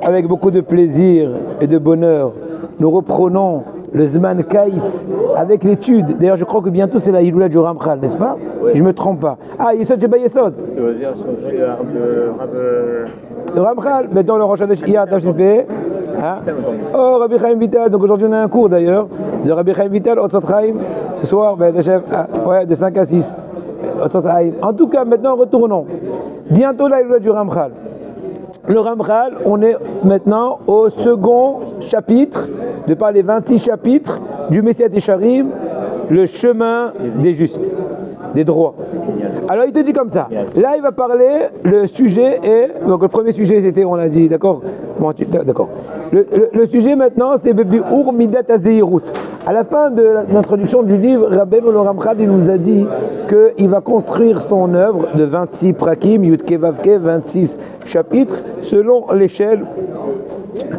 Avec beaucoup de plaisir et de bonheur, nous reprenons le Zman Kaitz avec l'étude. D'ailleurs, je crois que bientôt c'est la Hiloula du Ramchal, n'est-ce pas? Oui. Je ne me trompe pas. Ah, Yesod, c'est pas Yesod. Ça veut dire le Ramchal, maintenant le Rosh Hashanah, Iyad Hashipé. Oh, Rabbi Chaim Vital. Donc aujourd'hui, on a un cours d'ailleurs de Rabbi Chaim Vital, Otot Chaim. Ce soir, de 5 à 6. Otot Chaim. En tout cas, maintenant, retournons. Bientôt la Hiloula du Ramchal. Le Ramchal, on est maintenant au second chapitre, de par les 26 chapitres du Messiat Yesharim, le chemin des justes, des droits. Alors il te dit comme ça, là il va parler, le sujet est, donc le premier sujet c'était, on l'a dit, d'accord? D'accord. Le sujet maintenant c'est Bebi'ur Midat HaZehirut. À la fin de l'introduction du livre, Rabbeinu le Ramchal, il nous a dit qu'il va construire son œuvre de 26 prakim, Yudke Vavke, 26 chapitres, selon l'échelle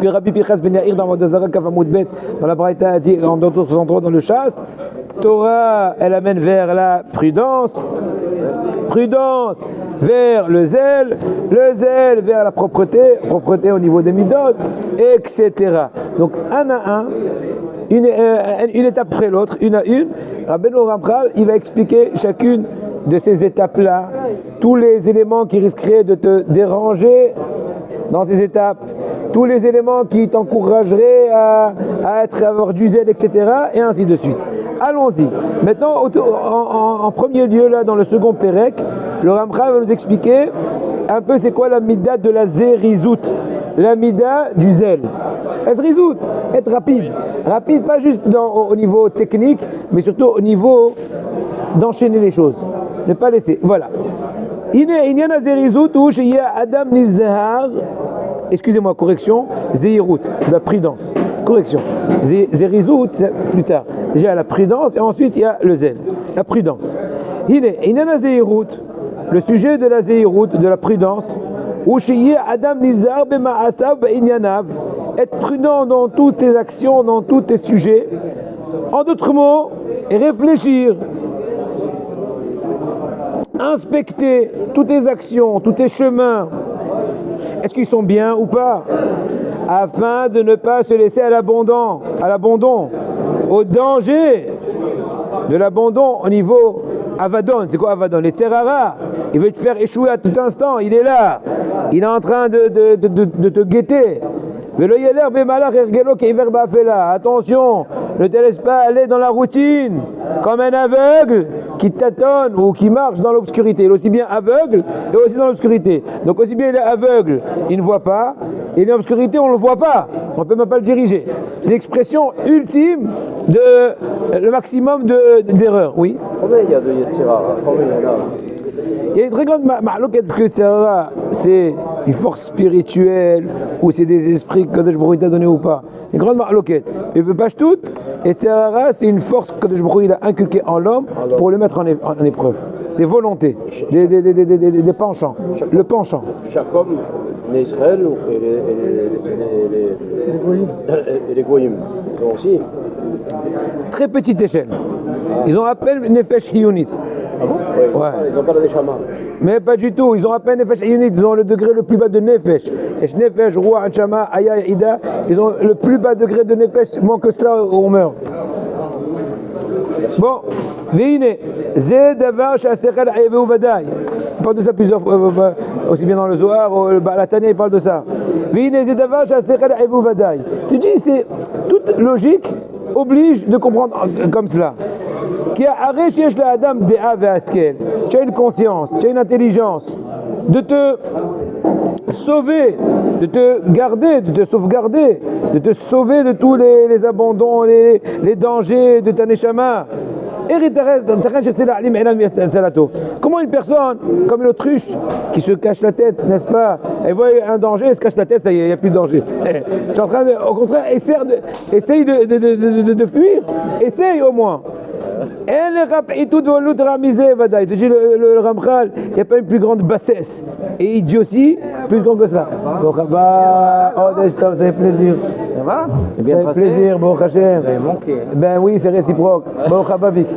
que Rabbi Pinchas Ben Yair dans Vodazara Kavamud Bet, dans la Braïta a dit dans d'autres endroits dans le chasse. Torah, elle amène vers la prudence, prudence vers le zèle vers la propreté, propreté au niveau des midot, etc. Donc un à un, une étape après l'autre, une à une, Rabbeinu Ramchal, il va expliquer chacune de ces étapes-là, tous les éléments qui risqueraient de te déranger dans ces étapes, tous les éléments qui t'encourageraient à avoir du zèle, etc. et ainsi de suite. Allons-y. Maintenant, en premier lieu, là, dans le second Pérec, le Ramchal va nous expliquer un peu c'est quoi la mida de la zérizout, la mida du zèle. La zérizout, être rapide. Rapide, pas juste au niveau technique, mais surtout au niveau d'enchaîner les choses. Ne pas laisser. Voilà. Il y a la zérizout où il y a Adam Nizahar, excusez-moi, correction, zéhirout, la prudence. Correction. Zérizout, c'est plus tard. Déjà la prudence et ensuite il y a le zèle. La prudence. Il y a la zéhirout, le sujet de la zéhirout, de la prudence, où chez Adam Nizar Bema'asav Inyanav, être prudent dans toutes tes actions, dans tous tes sujets. En d'autres mots, réfléchir, inspecter toutes tes actions, tous tes chemins. Est-ce qu'ils sont bien ou pas? Afin de ne pas se laisser à l'abandon, au danger de l'abandon au niveau Avadon. C'est quoi Avadon? Les Tserara. Il veut te faire échouer à tout instant. Il est là. Il est en train de te guetter. Attention, ne te laisse pas aller dans la routine comme un aveugle qui tâtonne ou qui marche dans l'obscurité. Il est aussi bien aveugle et aussi dans l'obscurité. Donc aussi bien il est aveugle, il ne voit pas, et il est dans l'obscurité, on ne le voit pas. On ne peut même pas le diriger. C'est l'expression ultime de le maximum d'erreurs. Oui. Combien il y a de Yetzira? Combien il y en a? Il y a une très grande ma'loket que c'est une force spirituelle ou c'est des esprits que Kadosh Baruch Hu t'a donné ou pas. Une grande ma'loket. Mais pas toutes. Et Tzara, c'est une force que Kadosh Baruch Hu a inculquée en l'homme pour le mettre en épreuve. Des volontés, des penchants. Le penchant. Chaque homme né Israël et les Goyim, ils ont aussi. Très petite échelle. Ils ont à peine Nefesh Hiyunit. Ah bon? Oui, ouais. Ils n'ont pas la Neshama. Mais pas du tout, ils ont à peine Nefesh Hiyunit, ils ont le degré le plus bas de Nefesh. Et Nefesh, Roi, Anchama, Aya, Ida, ils ont le plus bas degré de Nefesh, moins que cela, on meurt. Bon, Veine, Zé Davar, Shasechel, Ayeveu Vadaï. On parle de ça plusieurs fois, aussi bien dans le Zohar, la Tania, il parle de ça. Veine, Zé Davar, Shasechel, Ayeveu Vadaï. Tu dis, c'est toute logique oblige de comprendre comme cela. Qui a arrêté la Adam de Avaskel. Tu as une conscience, tu as une intelligence de te sauver, de te garder, de te sauvegarder, de te sauver de tous les abandons, les dangers de ta neshama. Comment une personne, comme une autruche, qui se cache la tête, n'est-ce pas? Elle voit un danger, elle se cache la tête, ça y est, il n'y a plus de danger. Tu es en train de, au contraire, essaye de fuir, essaye au moins. Il te dit le Ramchal, il n'y a pas une plus grande bassesse et idiotie plus grande que cela. Ça fait plaisir. Ça va? Ça fait plaisir, Baruch Hashem. Vous avez manqué. Ben oui, c'est réciproque. Baruch Hababik.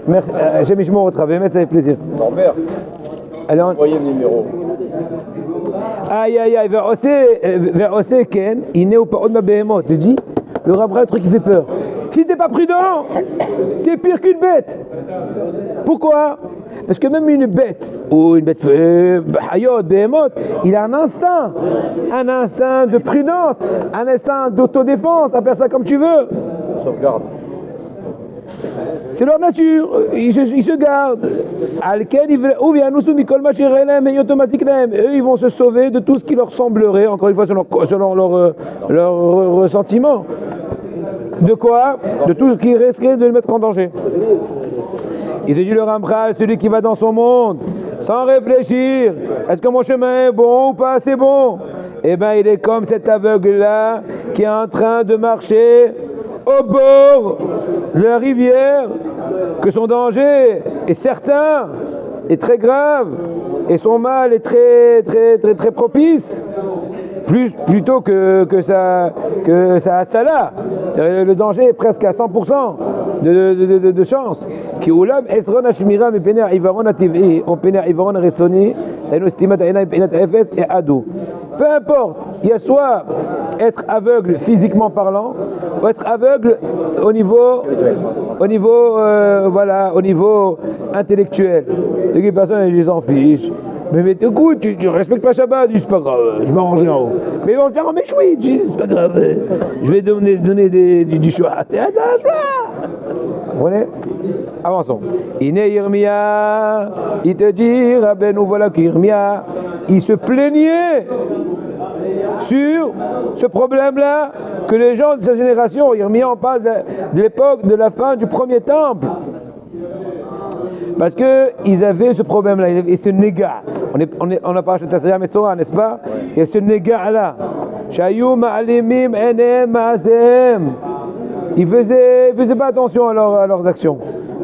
Merci. J'ai mis au travail, mais ça fait plaisir. Norbert. Alors, envoyez le numéro. Aïe aïe aïe, vers Osé Ken, il n'est pas de ma behemoth. Tu dis, le Ramchal, le truc qui fait peur. Si t'es pas prudent, t'es pire qu'une bête. Pourquoi? Parce que même une bête, ou une bête hayot, behemoth, il a un instinct de prudence, un instinct d'autodéfense, appelle ça comme tu veux. Sauvegarde. C'est leur nature, ils se gardent. Eux, ils vont se sauver de tout ce qui leur semblerait, encore une fois selon leur ressentiment. De quoi? De tout ce qui risquerait de le mettre en danger. Il te dit le Ramchal, celui qui va dans son monde, sans réfléchir, est-ce que mon chemin est bon ou pas assez bon? Eh bien, il est comme cet aveugle-là qui est en train de marcher au bord de la rivière, que son danger est certain, est très grave, et son mal est très propice, plutôt que sa hatzala. Le danger est presque à 100% de chance. Qui oulam esron hashmira mepene haivaron hativ'i, on pene haivaron haretsoni, aynu estimat ayna mepinat efes et adou. Peu importe, il y a soit être aveugle physiquement parlant, ou être aveugle au niveau intellectuel. Les personnes, ils s'en fichent. Mais écoute, tu respectes pas Shabbat, dis c'est pas grave, je m'arrangerai en haut. Mais ils vont te faire en méchoui, dis c'est pas grave, je vais donner du choix. Vous comprenez? Avançons. Iné Yirmia, il te dit, Rabbeinu, voilà qu'Yirmia, il se plaignait sur ce problème-là que les gens de sa génération, Yirmia, on parle de l'époque de la fin du premier temple. Parce qu'ils avaient ce problème-là, et ce négat. On a parlé de Tassaya Metzora, n'est-ce pas? Et ce négat-là. Shayou ma'alimim enem ma'azem. Ils faisaient pas attention à leurs actions.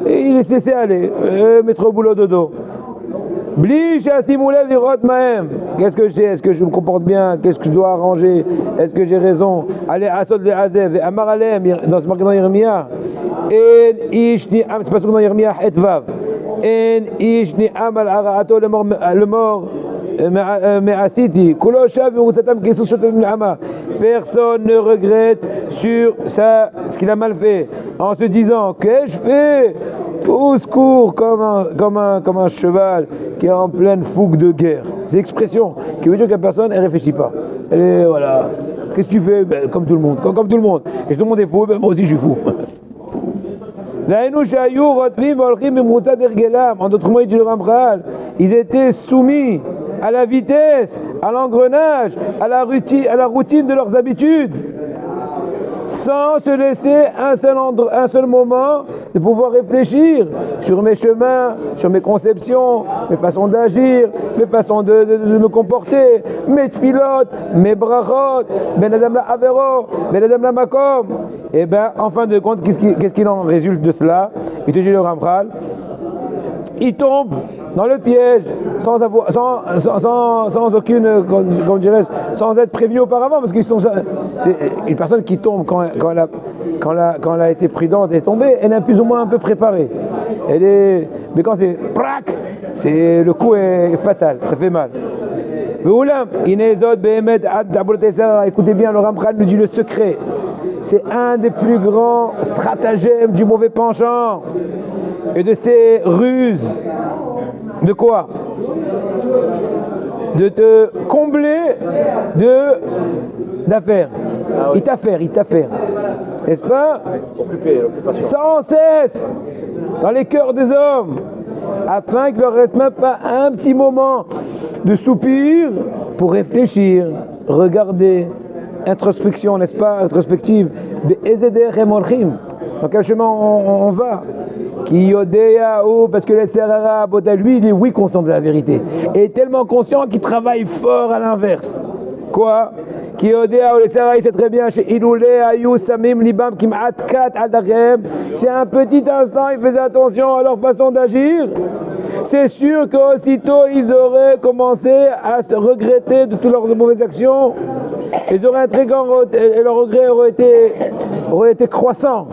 Et ils les laissaient aller, mettre au boulot dodo. Bli shasimulev virot ma'em. Qu'est-ce que je sais? Est-ce que je me comporte bien? Qu'est-ce que je dois arranger? Est-ce que j'ai raison? Allez, asod le azev, amar alem, dans ce marqué dans Yirmia. En ish ni'am, c'est pas ce que dans Yirmia, etvav. En ish ni'am al ara'ato le mort. Personne ne regrette sur ça, ce qu'il a mal fait, en se disant qu'est-ce que je fais? Au secours, comme un cheval qui est en pleine fougue de guerre. C'est l'expression qui veut dire que la personne ne réfléchit pas. Elle est voilà. Qu'est-ce que tu fais? Ben, comme tout le monde. Comme tout le monde. Et tout le monde est fou, ben, moi aussi je suis fou. En d'autres mots, il dit le Ramchal, ils étaient soumis à la vitesse, à l'engrenage, à la routine de leurs habitudes, sans se laisser un seul moment de pouvoir réfléchir sur mes chemins, sur mes conceptions, mes façons d'agir, mes façons de me comporter, mes tfilotes, mes brachot, ben adam la avero, ben adam la makom. Et bien, en fin de compte, qu'est-ce qu'il en résulte de cela? Il te dit le Ramchal, il tombe dans le piège sans aucune, comment dirais-je, sans être prévenu auparavant, parce qu'ils sont, c'est une personne qui tombe quand elle a été prudente et est tombée, elle est plus ou moins un peu préparée. Mais quand c'est prac, le coup est fatal, ça fait mal. Écoutez bien, le Ramchal nous dit le secret. C'est un des plus grands stratagèmes du mauvais penchant et de ses ruses. De quoi? De te combler d'affaires. Ah oui. Il t'affaire. N'est-ce pas? Sans cesse dans les cœurs des hommes, afin qu'il ne leur reste même pas un petit moment de soupir pour réfléchir, regarder, introspection, n'est-ce pas? Introspective. Dans quel chemin on va? Parce que le Serara, lui, il est oui conscient de la vérité. Et tellement conscient qu'il travaille fort à l'inverse. Quoi? C'est très bien. C'est un petit instant, ils faisaient attention à leur façon d'agir. C'est sûr qu'aussitôt ils auraient commencé à se regretter de toutes leurs mauvaises actions. Ils auraient un très grand et leur regret aurait été croissant.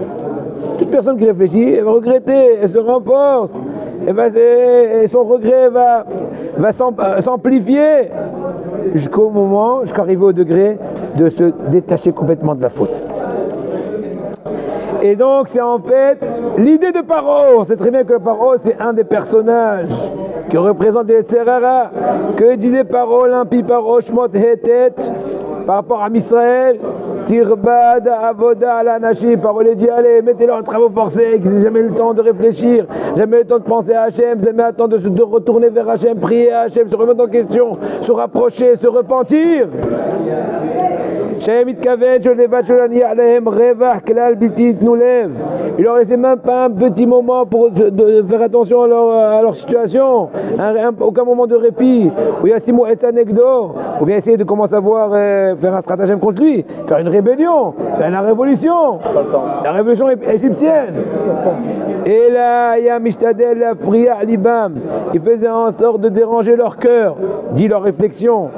Toute personne qui réfléchit, elle va regretter, elle se renforce, et son regret va s'amplifier jusqu'au moment, jusqu'à arriver au degré de se détacher complètement de la faute. Et donc c'est en fait l'idée de Paro. On sait très bien que le Paro c'est un des personnages qui représente les Tzerara, que disait Paro, l'impie Paro, Shmot Hetet, par rapport à Israël, Tirbad, Avoda, Alanashi, Paro les dit allez, mettez-leur en travaux forcés, qu'ils n'aient jamais eu le temps de réfléchir, jamais eu le temps de penser à Hachem, jamais eu le temps de retourner vers Hachem, prier à Hachem, se remettre en question, se rapprocher, se repentir. Il leur laissait même pas un petit moment pour faire attention à leur situation, aucun moment de répit, où il y a Simon et Anegdo, ou bien essayer de commencer à faire un stratagème contre lui, faire une rébellion, faire la révolution égyptienne. Et là, il y a Mishtadel, la Fria, Libam, il faisait en sorte de déranger leur cœur, dit leur réflexion,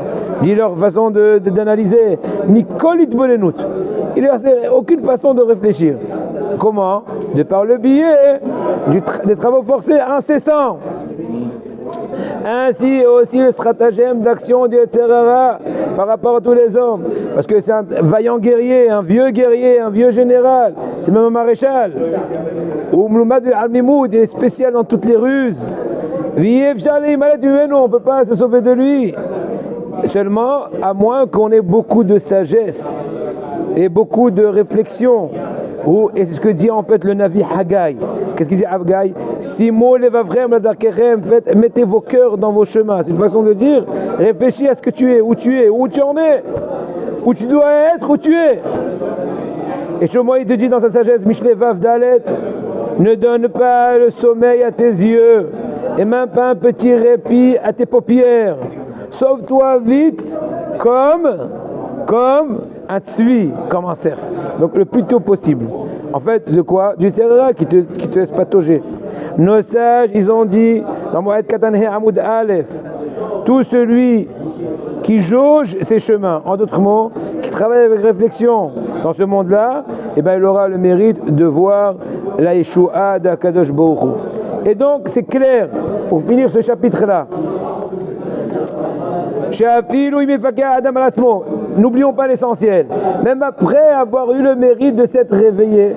dit leur façon d'analyser. Mikolit Bolenut. Il n'y a aucune façon de réfléchir. Comment? De par le biais des travaux forcés incessants. Ainsi aussi le stratagème d'action du Yetzirah par rapport à tous les hommes. Parce que c'est un vaillant guerrier, un vieux général, c'est même un maréchal. Oumloumad al-Mimoud, il est spécial dans toutes les ruses. On ne peut pas se sauver de lui. Seulement, à moins qu'on ait beaucoup de sagesse et beaucoup de réflexion. Et c'est ce que dit en fait le Navi Haggai. Qu'est-ce qu'il dit Haggai? Simo levavrem la darkerem, mettez vos cœurs dans vos chemins. C'est une façon de dire, réfléchis à ce que tu es, où tu en es, où tu dois être, où tu es. Et Shlomo il te dit dans sa sagesse, Mishlevav Dalet, ne donne pas le sommeil à tes yeux, et même pas un petit répit à tes paupières. Sauve-toi vite comme un tzvi, comme un cerf. Donc le plus tôt possible. En fait, de quoi? Du terrain qui te laisse patauger. Nos sages, ils ont dit, dans Moed Katanhe Amoud Aleph, tout celui qui jauge ses chemins, en d'autres mots, qui travaille avec réflexion dans ce monde-là, eh ben, il aura le mérite de voir la Yeshua d'Akadosh Baruch Hu. Et donc, c'est clair, pour finir ce chapitre-là, n'oublions pas l'essentiel. Même après avoir eu le mérite de s'être réveillé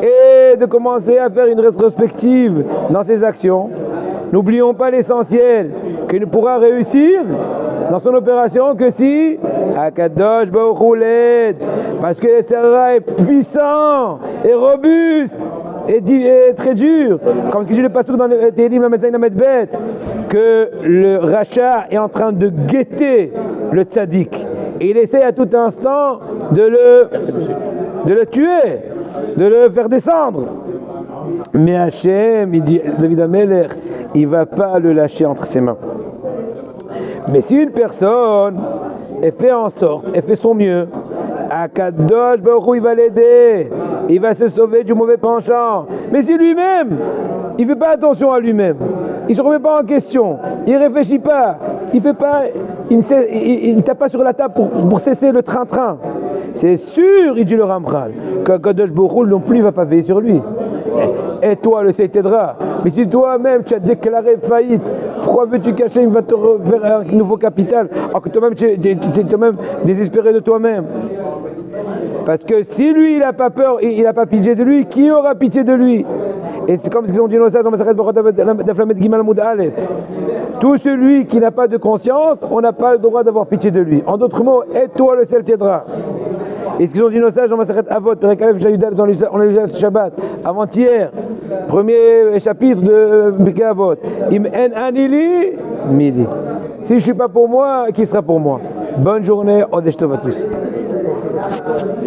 et de commencer à faire une rétrospective dans ses actions, n'oublions pas l'essentiel, qu'il ne pourra réussir dans son opération que si Akadosh Baruch Hu l'aide, parce que le Yetzirah est puissant et robuste et très dur, comme ce que je le passe dans le Tehillim la Metzaïn Amedbet, que le rachat est en train de guetter le tzaddik et il essaie à tout instant de le tuer, de le faire descendre. Mais Hachem, il dit David Ameler, il ne va pas le lâcher entre ses mains. Mais si une personne fait en sorte, elle fait son mieux, Akadosh Baruch Hu, il va l'aider, il va se sauver du mauvais penchant. Mais si lui-même, il ne fait pas attention à lui-même, il ne se remet pas en question, il ne réfléchit pas, il ne tape pas sur la table pour cesser le train-train, c'est sûr, il dit le Ramchal, qu'Akadosh Baruch Hu non plus ne va pas veiller sur lui. Et toi, le Seigneur t'aidera. Mais si toi-même tu as déclaré faillite, pourquoi veux-tu cacher, il va te faire un nouveau capital, alors que toi-même tu es toi-même désespéré de toi-même? Parce que si lui il n'a pas peur, il n'a pas pitié de lui, qui aura pitié de lui? Et c'est comme ce qu'ils ont dit nos sages dans Masachet Brachot d'Aflamet Gimal Moud Aleph. Tout celui qui n'a pas de conscience, on n'a pas le droit d'avoir pitié de lui. En d'autres mots, aide-toi, le ciel t'aidera. Et ce qu'ils ont dit nos sages dans Masachet Avot, Perek Aleph Jayudal, on a lu ce Shabbat, avant-hier, premier chapitre de Pirkei Avot. Im en anili mili. Si je ne suis pas pour moi, qui sera pour moi? Bonne journée, Odesh Tov à tous.